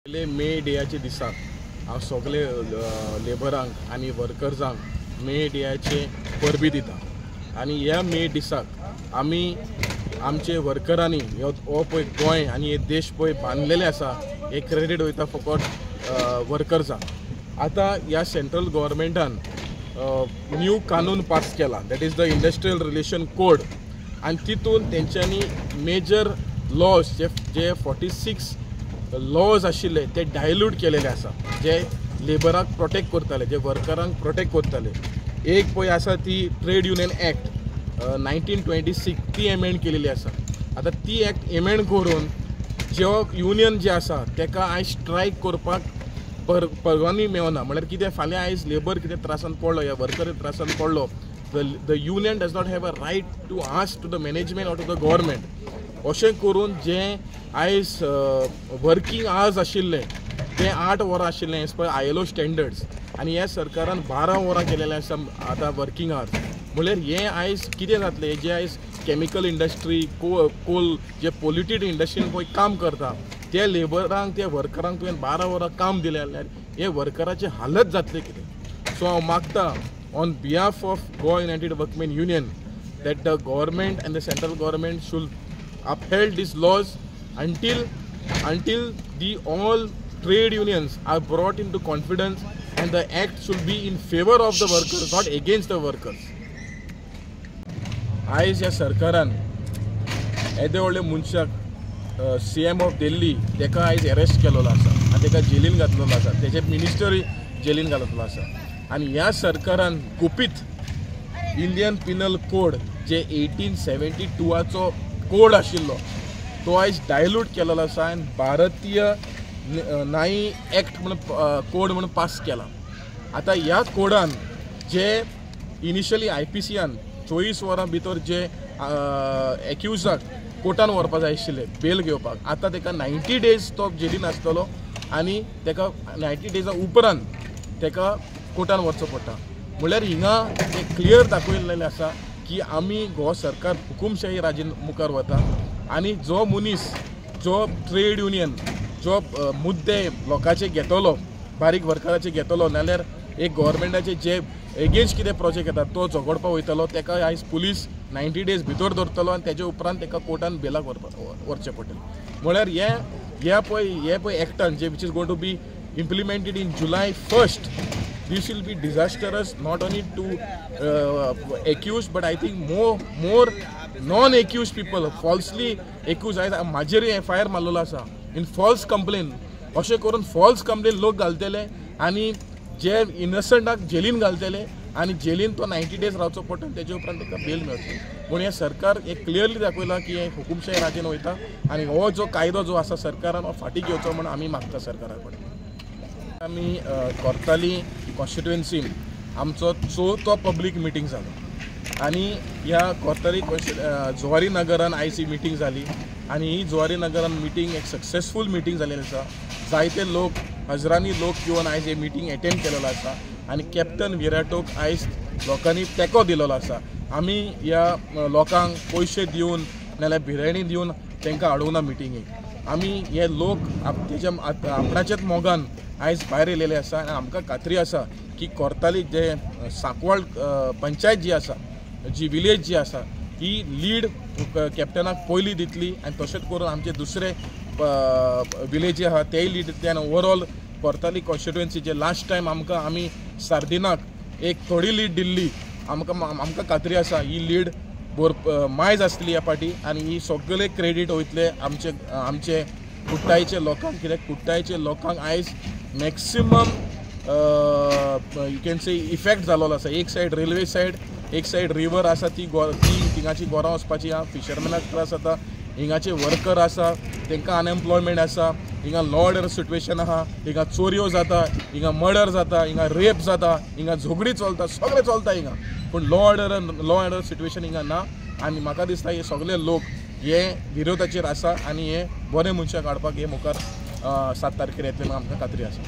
मे डेयाचे दिसाक हांव सगळे लेबरांक आनी वर्कर्सांक मे डेयाचे परबी दिता आनी ह्या मे दिसाक आमी आमचे वर्करांनी हो पळय गोंय आनी हे देश पळय बांदलेले आसा हे क्रेडीट वयता फकत वर्कर्सांक। आतां ह्या सेंट्रल गव्हर्मेंटान न्यू कानून पास केला, that is the industrial relation code, आनी तितून तेंच्यांनी मेजर लॉज जे 46 लॉज आशिल्ले ते डायल्यूट केलेले आसा, जे लेबराक प्रोटेक्ट करताले, जे वर्करांक प्रोटेक्ट करताले। एक पळय आसा ती ट्रेड युनियन एक्ट 1926 ती एमेंड केलेली आसा। आतां ती एक्ट एमेंड करून जो युनियन जे आसा तेका आयज स्ट्रायक करपाक परवानगी मेळना। म्हळ्यार कितें फाल्यां आयज लेबर कितें त्रासान पडलो या वर्कर त्रासान पडलो, the union does not have a right to ask to the management or to the government. अशें करून जे आयज वर्किंग आवर्स आशिल्ले ते 8 वरां आशिल्ले एज पर ILO स्टँडर्ड्स, आनी ह्या सरकारान 12 वरां केलेले आसा आतां वर्किंग आवर्स। म्हळ्यार हें आयज कितें जातलें, जे आयज केमिकल इंडस्ट्री कोल जे पोल्युटेड इंडस्ट्रीन पळय काम करता ते लेबरांक ते वर्करांक तुवें 12 वरां काम दिलें जाल्यार हे वर्कराचे हालत जातले कितें। सो हांव मागता on behalf of Goa United workmen union that the government and the central government should uphold these laws until the all trade unions are brought into confidence, and the act should be in favor of the workers, not against the workers. आयज ह्या सरकारान येदे व्हडले मनशाक CM of Delhi तेका आयज arrest केलेलो आसा आनी तेका जेलीन घातलेलो आसा, तेजे मिनिस्टरूय जेलीन घातलेलो आसा। आनी ह्या सरकारान गुपीत इंडियन पिनल कोड जे 1872चो कोड आशिल्लो तो आयज डायल्यूट केलेलो आसा आनी भारतीय न्यायी एक्ट म्हणून कोड म्हणून पास केला। आतां ह्या कोडान जे इनिशियली IPCन 24 वरां भितर जे एक्युजाक कोर्टान व्हरपाक जाय आशिल्ले बेल घेवपाक, आतां तेका 90 डेज तो जेलीन आसतलो आनी तेका 90 डेजा उपरांत तेका कोर्टान वचचो पडटा। म्हळ्यार हिंगा ते क्लियर दाखयलेलें आसा की आमी गोवा सरकार हुकुमशाही राजीन मुखार वता आनी जो मनीस जो ट्रेड युनियन जो मुद्दे लोकांचे घेतलो, बारीक वर्कराचे घेतलो, नाल्यार एक गव्हर्मेंटाचे जे एगेन्स्ट कितें प्रोजेक्ट येता तो झगडपाक वयतलो तेका आयज पुलीस 90 डेज भितर धरतलो आनी तेजे उपरांत तेका कोर्टान बेलाक व्हरचें पडटलें। म्हळ्यार हे पळय एक्टान जे which is going to be implemented in July 1st, this will be disastrous not only to accused but I think more non-accused people, falsely accused. आयज म्हाजेरूय FIR मारलेलो आसा इन फॉल्स कंप्लेन। अशें करून फॉल्स कंप्लेन लोक घालतले आनी जे इनोसंटाक जेलीन घालतले आनी जेलीन तो 90 डेज रावचो पडटा, तेजे उपरांत ताका बेल मेळटली। पूण हे सरकार एक क्लियरली दाखयला की हे हुकुमशाही राजीन वयता आनी हो जो कायदो जो आसा सरकारान हो फाटीं घेवचो म्हणून आमी मागता सरकारा कडेन। आमी कोर्ताली कॉन्स्टिट्युएन्सीन आमचो 4थो पब्लीक मिटींग जालो आनी ह्या कोर्ताली जुवारी नगरान आयज ही मिटींग जाली आनी ही जुवारी नगरान मिटींग एक सक्सेसफूल मिटींग जाल्लेली आसा। जायते लोक हजारांनी लोक येवन आयज हे मिटींग अटेंड केलेलो आसा आनी कॅप्टन विराटोक आयज लोकांनी तेंको दिलेलो आसा। आमी ह्या लोकांक पयशे दिवन नाल्यार भिरायणी दिवन तांकां हाडूना मिटींगेक, आमी हे लोक तेज्या आपणाचेच मोगान आयज भायर येयलेले आसा आनी आमकां खात्री आसा की कोर्ताली जे सांकवाळ पंचायत जी आसा, जी विलेज जी आसा ही लीड कॅप्टनाक पयली दितली आनी तशेंच करून आमचे दुसरे विलेजी आहा तेय लीड दितले आनी ओवरऑल कोर्ताली कॉन्स्टिट्युएन्सी जे लास्ट टायम आमी सार्दिनाक एक थोडी लीड दिल्ली, आमकां खात्री आसा ही लीड मायज आसतली ह्या फाटी आनी ही सगळे क्रेडीट वयतले आमचे कुट्टायचे लोकांक, कित्याक कुट्टायचे लोकांक आयज maximum you can say effect जालोलो आसा। एक सायड रेल्वे सायड, एक सायड रिवर आसा ती थिंगाची गोरां वचपाची आहा, फिशरमॅनाक त्रास जाता, हिंगाचे वर्कर आसा तांकां अनएम्प्लॉयमेंट आसा, हिंगा लॉ ऑर्डर सिट्युएशन आहा, हिंगा चोरयो जाता, हिंगा मर्डर जाता, हिंगा रेप जाता, हिंगा झगडी चलता, सगळें चलता हिंगा, पूण लॉ ऑर्डर सिट्युएशन हिंगा ना। आनी म्हाका दिसता हे सगळे लोक हे विरोधाचेर आसा आनी हे बरे मनशाक हाडपाक हे मुखार 7 तारखेर येतले म्हणून आमकां खात्री आसा।